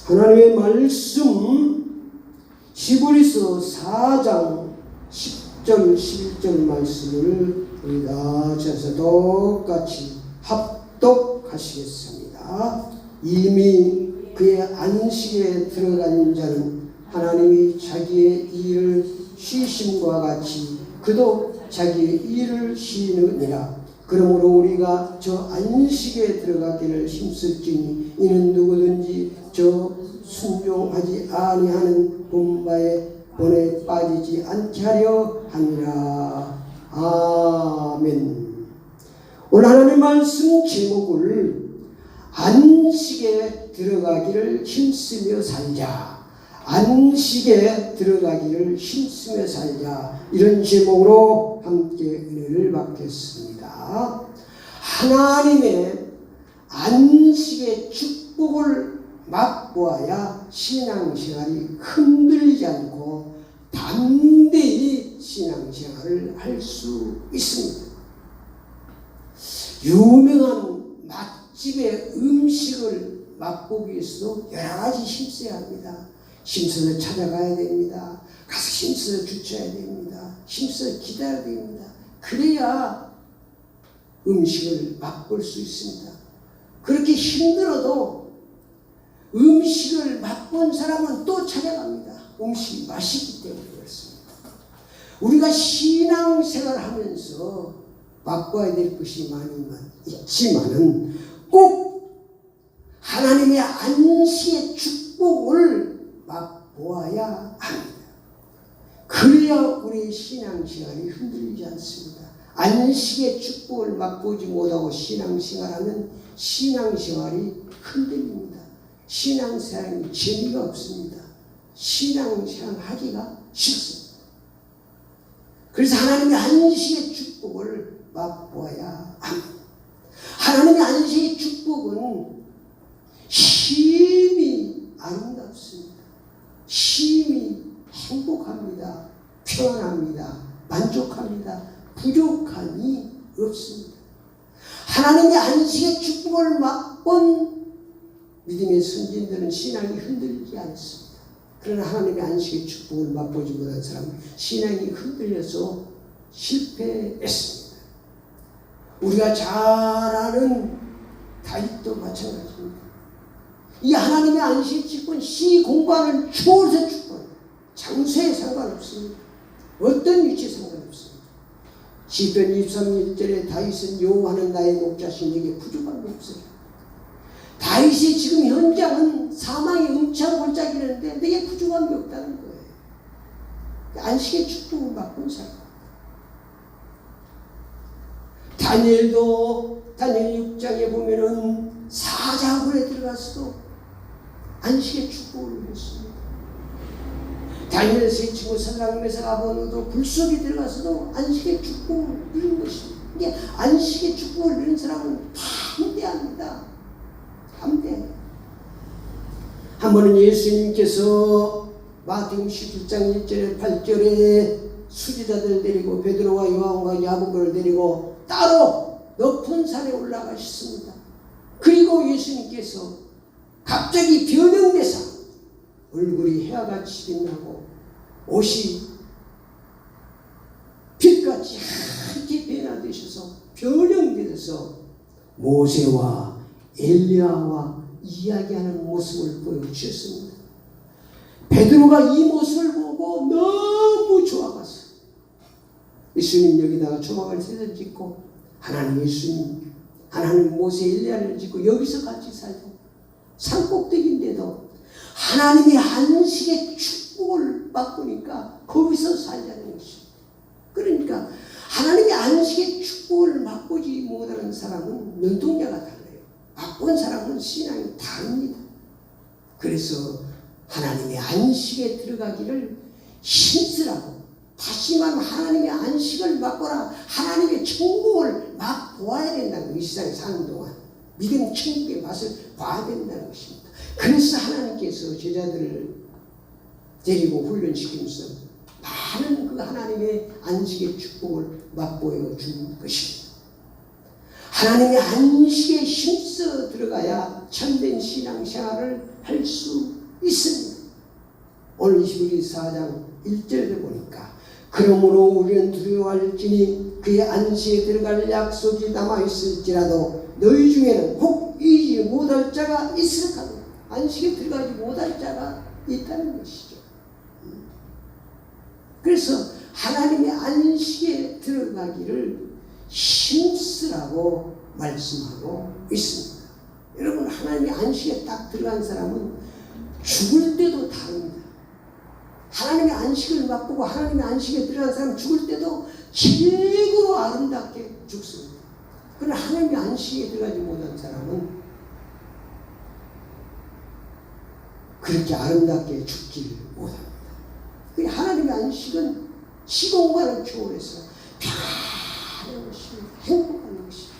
하나님의 말씀 히브리서 4장 10절 11절 말씀을 우리가 저서 똑같이 합독하시겠습니다. 이미 그의 안식에 들어간 자는 하나님이 자기의 일을 쉬심과 같이 그도 자기의 일을 쉬느니라. 그러므로 우리가 저 안식에 들어가기를 힘쓸지니 이는 누구든지 저 순종하지 아니하는 본바에 본에 빠지지 않게 하려 함이라. 아멘. 오늘 하나님 말씀 제목을 안식에 들어가기를 힘쓰며 살자, 안식에 들어가기를 힘쓰며 살자, 이런 제목으로 함께 은혜를 받겠습니다. 하나님의 안식의 축복을 맛보아야 신앙생활이 흔들리지 않고 담대히 신앙생활을 할 수 있습니다. 유명한 맛집의 음식을 맛보기 위해서도 여러 가지 힘써야 합니다. 힘써서 찾아가야 됩니다. 가서 힘써서 주차해야 됩니다. 힘써서 기다려야 됩니다. 그래야 음식을 맛볼 수 있습니다. 그렇게 힘들어도 음식을 맛본 사람은 또 찾아갑니다. 음식이 맛있기 때문에 그렇습니다. 우리가 신앙생활을 하면서 맛봐야 될 것이 많이 있지만은 꼭 하나님의 안식의 축복을 맛보아야 합니다. 그래야 우리의 신앙생활이 흔들리지 않습니다. 안식의 축복을 맛보지 못하고 신앙생활하면 신앙생활이 흔들립니다. 신앙생활이 재미가 없습니다. 신앙생활 하기가 싫습니다. 그래서 하나님의 안식의 축복을 맛보아야 합니다. 하나님의 안식의 축복은 쉼이 아름답습니다. 쉼이 행복합니다. 편안합니다. 만족합니다. 부족함이 없습니다. 하나님의 안식의 축복을 맛본 믿음의 선진들은 신앙이 흔들리지 않습니다. 그러나 하나님의 안식의 축복을 맛보지 못한 사람은 신앙이 흔들려서 실패했습니다. 우리가 잘 아는 다윗도 마찬가지입니다. 이 하나님의 안식의 축복은 시 공부하는 초월의 축복, 장소에 상관없습니다. 어떤 위치에 상관없습니다. 시편 23절에 다윗은 여호와는 나의 목자신 내게 부족함이 없어요. 다윗이 지금 현장은 사망의 음차골짜기라는데 내게 부족함이 없다는 거예요. 안식의 축복을 맛본 사람. 다니엘도 다니엘 6장에 보면은 사자굴에 들어가서도 안식의 축복을 누렸습니다. 다니엘 세 친구 사드락 메삭 아벳네고도 불 속에 들어가서도 안식의 축복을 누린 것입니다. 이게 안식의 축복을 누린 사람은 담대합니다. 담대합니다. 한 번은 예수님께서 마태복음 17장 1절에 8절에 수지자들 데리고 베드로와 요한과 야고보를 데리고 따로 높은 산에 올라가셨습니다. 그리고 예수님께서 갑자기 변형되사 얼굴이 해와같이 빛나고 옷이 빛같이 하얗게 변화되셔서 변형되어서 모세와 엘리야와 이야기하는 모습을 보여주셨습니다. 베드로가 이 모습을 보고 너무 좋아갔어요. 예수님 여기다가 조각을 세를 짓고 하나님 예수님, 하나님 모세 엘리야를 짓고 여기서 같이 살고 산꼭대기인데도 하나님의 안식의 축복을 맛보니까 거기서 살자는 것입니다. 그러니까 하나님의 안식의 축복을 맛보지 못하는 사람은 눈동자가 달라요. 맛본 사람은 신앙이 다릅니다. 그래서 하나님의 안식에 들어가기를 힘쓰라고 다시 말하면 하나님의 안식을 맛보라. 하나님의 천국을 맛보아야 된다는 거예요. 이 세상에 사는 동안 믿음 천국의 맛을 봐야 된다는 것입니다. 그래서 하나님께서 제자들을 데리고 훈련시키면서 많은 그 하나님의 안식의 축복을 맛보여 준 것입니다. 하나님의 안식에 힘써 들어가야 참된 신앙생활을 할 수 있습니다. 오늘 24장 1절에 보니까 그러므로 우리는 두려워할지니 그의 안식에 들어갈 약속이 남아있을지라도 너희 중에는 혹 이지 못할 자가 있을 까도 안식에 들어가지 못할 자가 있다는 것이죠. 그래서 하나님의 안식에 들어가기를 힘쓰라고 말씀하고 있습니다. 여러분, 하나님의 안식에 딱 들어간 사람은 죽을 때도 다릅니다. 하나님의 안식을 맛보고 하나님의 안식에 들어간 사람 죽을 때도 최고로 아름답게 죽습니다. 그러나 하나님의 안식에 들어가지 못한 사람은 그렇게 아름답게 죽지를 못합니다. 하나님의 안식은 시공간을 초월해서 편안한 것입니다. 행복한 것입니다.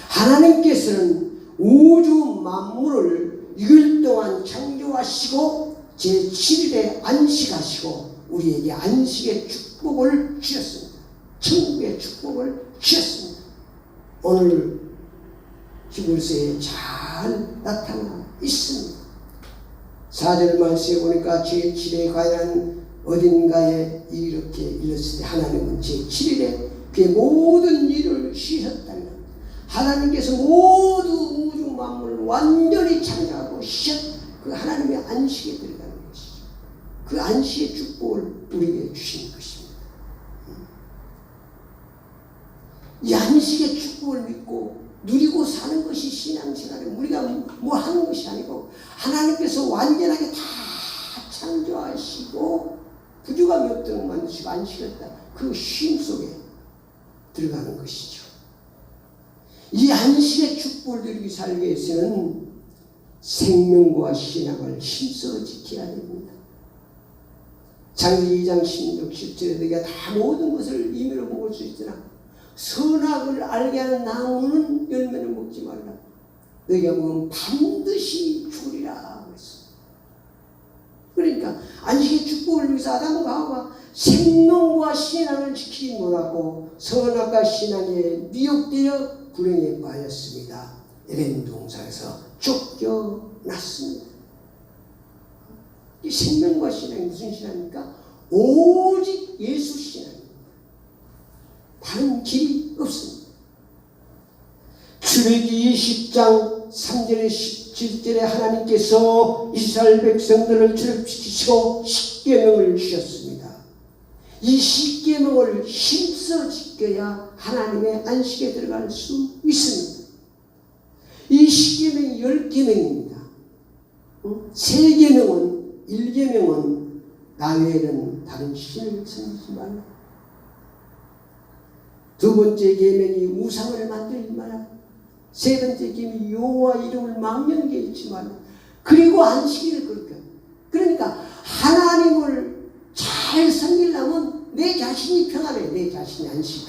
하나님께서는 우주 만물을 6일 동안 창조하시고 제7일에 안식하시고 우리에게 안식의 축복을 주셨습니다. 천국의 축복을 주셨습니다. 오늘 히브리서에 잘 나타나 있습니다. 4절 말씀에 보니까 제7일에 과연 어딘가에 이렇게 일렀을 때 하나님은 제7일에 그의 모든 일을 쉬셨다면 하나님께서 모든 우주 만물을 완전히 창조하고 쉬셨 그 하나님의 안식에 들어가는 것이죠. 그 안식의 축복을 우리에게 주신 것입니다. 이 안식의 축복을 믿고 누리고 사는 것이 신앙생활은 우리가 뭐 하는 것이 아니고 하나님께서 완전하게 다 창조하시고 부족함이 없도록 만드시고 안식했다. 그 쉼 속에 들어가는 것이죠. 이 안식의 축복을 누리고 살기 위해서는 생명과 신앙을 힘써 지켜야 됩니다. 창세기 2장 16, 17에 너희가 다 모든 것을 임의로 먹을 수 있으나 선악을 알게 하는 나무는 열매를 먹지 말라. 너희가 먹으면 반드시 죽으리라 그랬어. 그러니까 안식의 축복을 위해서 아담과 하와가 생명과 신앙을 지키지 못하고 선악과 신앙에 미혹되어 불행에 빠졌습니다. 에덴 동산에서 쫓겨났습니다. 이 생명과 신앙이 무슨 신앙입니까? 오직 예수 신앙입니다. 다른 길이 없습니다. 출애굽기 20장 3절에 17절에 하나님께서 이스라엘 백성들을 출애굽시키시고 십계명을 주셨습니다. 이 십계명을 힘써 지켜야 하나님의 안식에 들어갈 수 있습니다. 이 십계명이 10계명입니다. 3계명은 1계명은 나 외에는 다른 신을 섬기지 말라. 2번째 계명이 우상을 만들지 말라. 3번째 계명이 여호와 이름을 망령되게 잊지 말라. 그리고 안식일을 그렇게. 그러니까 하나님을 잘 섬기려면 내 자신이 평안해. 내 자신이 안식.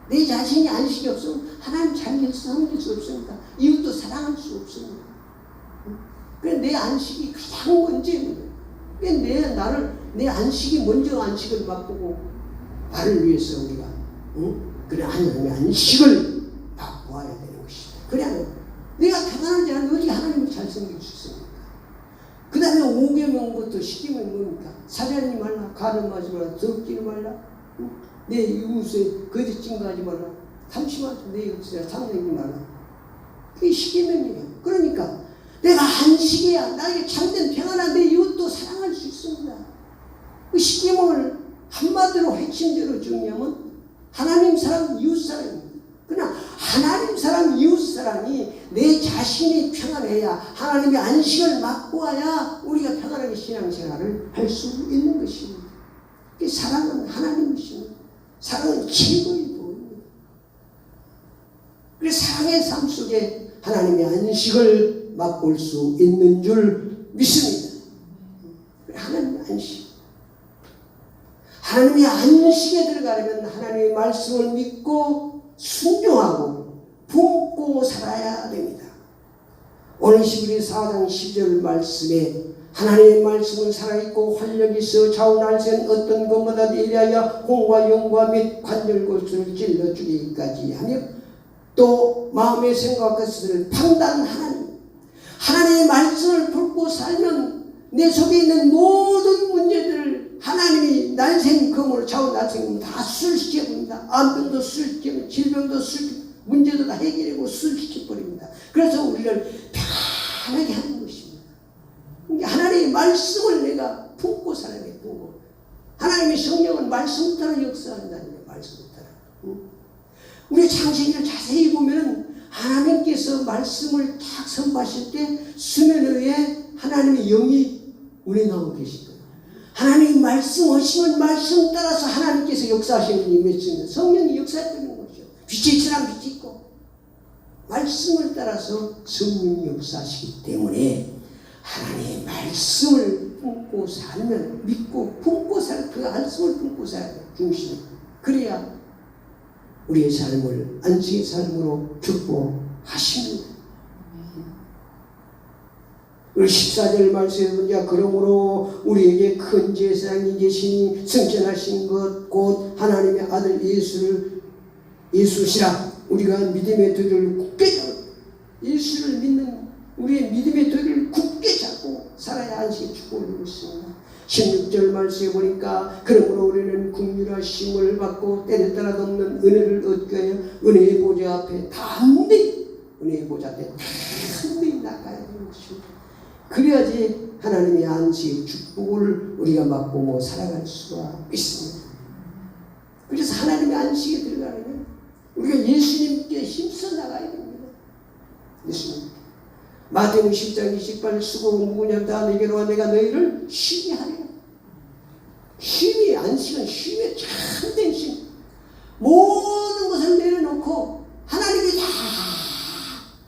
내 자신이 안식이 없으면 하나님 잘 섬길 수 없습니다. 이웃도 사랑할 수 없습니다. 그래서 내 안식이 가장 먼저입니다. 내 안식이 먼저 안식을 맛보고 나를 위해서 우리가 그래 하나님의 안식을 맛보아야 되는 것입니다. 그래야 내가 평안하지 않으면 어떻게 하나님을 잘 섬길 수 있습니까? 그 다음에 5계명부터 10계명이 뭡니까? 살인하지 말라, 가늠하지 말라, 덕지지 말라, 내 이웃에 거짓 증거하지 말라, 탐심하지 내 이웃에 탐내지 말라. 그게 10계명이에요. 그러니까 내가 안식해야 나에게 참된 평안한 내 이웃도 사랑할 수 있습니다. 그 10계명을 한마디로 핵심적으로 정리하면 하나님 사랑, 이웃 사랑입니다. 그러나 하나님 사랑, 이웃 사랑이 내 자신이 평안해야 하나님의 안식을 맛보아야 우리가 평안하게 신앙생활을 할 수 있는 것입니다. 사랑은 하나님이십니다. 사랑은 최고의 도입니다. 그래서 사랑의 삶 속에 하나님의 안식을 맛볼 수 있는 줄 믿습니다. 하나님의 안식. 하나님의 안식에 들어가려면 하나님의 말씀을 믿고 순종하고 품고 살아야 됩니다. 오늘 히브리서 4장 10절 말씀에 하나님의 말씀은 살아있고 활력이 있어 좌우날 센 어떤 것보다 예리하여 혼과 영과 및 관절골수를 찔러주기까지 하며 또 마음의 생각과 뜻을 판단하는 하나님의 말씀을 품고 살면 내 속에 있는 모든 문제들을 하나님이 날생금으로 좌우 날생금으로 다 술시켜버립니다. 암병도 술시켜버립니다. 질병도 술시켜버립니다. 문제도 다 해결하고 술시켜버립니다. 그래서 우리를 편하게 하는 것입니다. 하나님의 말씀을 내가 품고 살아야 돼. 품고. 하나님의 성령은 말씀 따라 역사한다는 거예요. 말씀 따라. 우리 창세기를 자세히 보면 하나님께서 말씀을 딱 선포하실 때 수면 위에 하나님의 영이 운행하고 계실 거예요. 하나님이 말씀하시면 말씀 따라서 하나님께서 역사하시는 일이 있습니다. 성령이 역사했다는 것이죠. 빛이 있으란 빛이 있고 말씀을 따라서 성령이 역사하시기 때문에 하나님의 말씀을 품고 살면 믿고 품고 살 그 말씀을 품고 살아야 돼요. 중심. 그래야 우리의 삶을 안식의 삶으로 축복하십니다. 우리 14절 말씀에 보니까 그러므로 우리에게 큰 제사장이 계시니 승천하신 것 곧 하나님의 아들 예수시라. 우리가 믿음의 도리를 굳게 잡고 예수를 믿는 우리의 믿음의 도리를 굳게 잡고 살아야 안식의 축복을 누리고 있습니다. 16절 말씀에 보니까 그러므로 우리는 긍휼하심을 받고 때를 따라 덮는 은혜를 얻게 하여 은혜의 보좌 앞에 담대히 은혜의 보좌 앞에 담대히 나가야 되는 것입니다. 그래야지 하나님의 안식의 축복을 우리가 맛보고 살아갈 수가 있습니다. 그래서 하나님의 안식에 들어가려면 우리가 예수님께 힘써 나가야 됩니다. 예수님. 마태복음 10장 28절 수고 공부냐 다 내게로 와 내가 너희를 쉬게 하리라. 쉼이 안식은 쉼의 참된 쉼. 모든 것을 내려놓고 하나님이 다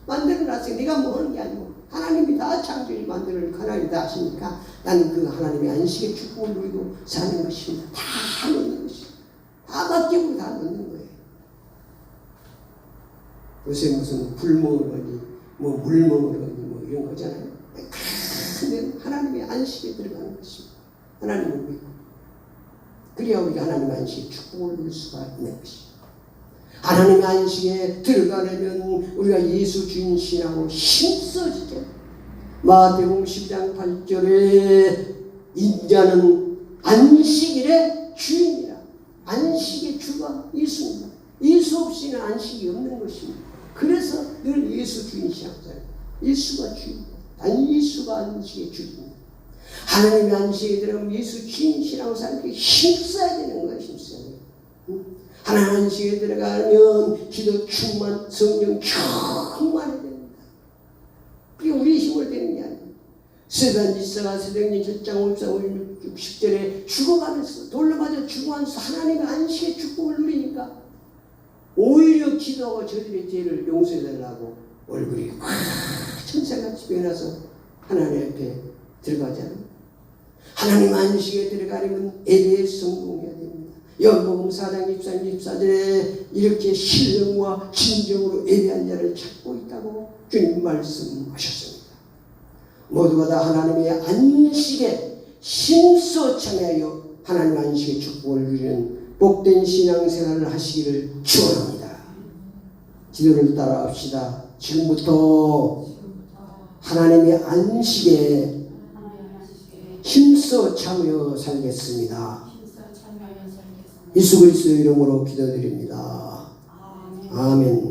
만들어놨어요. 네가 뭐 하는 게 아니고 하나님이 다 창조해 만들어놓고 하나님이 다 하시니까 나는 그 하나님의 안식의 축복을 누리고 사는 것입니다. 다 넣는 것입니다. 다 맡기고 다 넣는 거예요. 요새 무슨 불 먹으러니 뭐 물 먹으러니 뭐 이런 거잖아요. 근데 하나님의 안식에 들어가는 것입니다. 하나님을 믿고 그래야 우리가 하나님의 안식의 축복을 누릴 수가 있는 것입니다. 하나님의 안식에 들어가려면 우리가 예수 주인 신앙으로 힘써 지켜. 마태복음 10장 8절에 인자는 안식일의 주인이라. 안식의 주가 예수입니다. 예수 없이는 안식이 없는 것입니다. 그래서 늘 예수 주인 신앙자예요. 예수가 주인입니다. 아니 예수가 안식의 주인입니다. 하나님의 안식에 들어가면 예수 주인 신앙을 살기 힘써야 되는 거예요. 힘써야 돼요. 하나님 안식에 들어가면 기도 충만, 성령 충만해야 됩니다. 그게 우리의 힘을 되는 게 아니에요. 스데반지사가 스데반지 7장 60절에 죽어가면서 돌로 맞아 죽어가면서 하나님의 안식의 축복을 누리니까 오히려 기도하고 저들의 죄를 용서해달라고 얼굴이 확 천사같이 변해서 하나님 앞에 들어가잖아요. 하나님 안식에 들어가려면 예배에 성공해야 됩니다. 요한복음 4장 24절에 이렇게 신령과 진정으로 예배한 자를 찾고 있다고 주님 말씀하셨습니다. 모두가 다 하나님의 안식에 힘써 참여하여 하나님 안식의 축복을 누리는 복된 신앙생활을 하시기를 축원합니다. 기도를 따라합시다. 지금부터 하나님의 안식에 힘써 참여 살겠습니다. 예수 그리스도의 이름으로 기도드립니다. 아멘.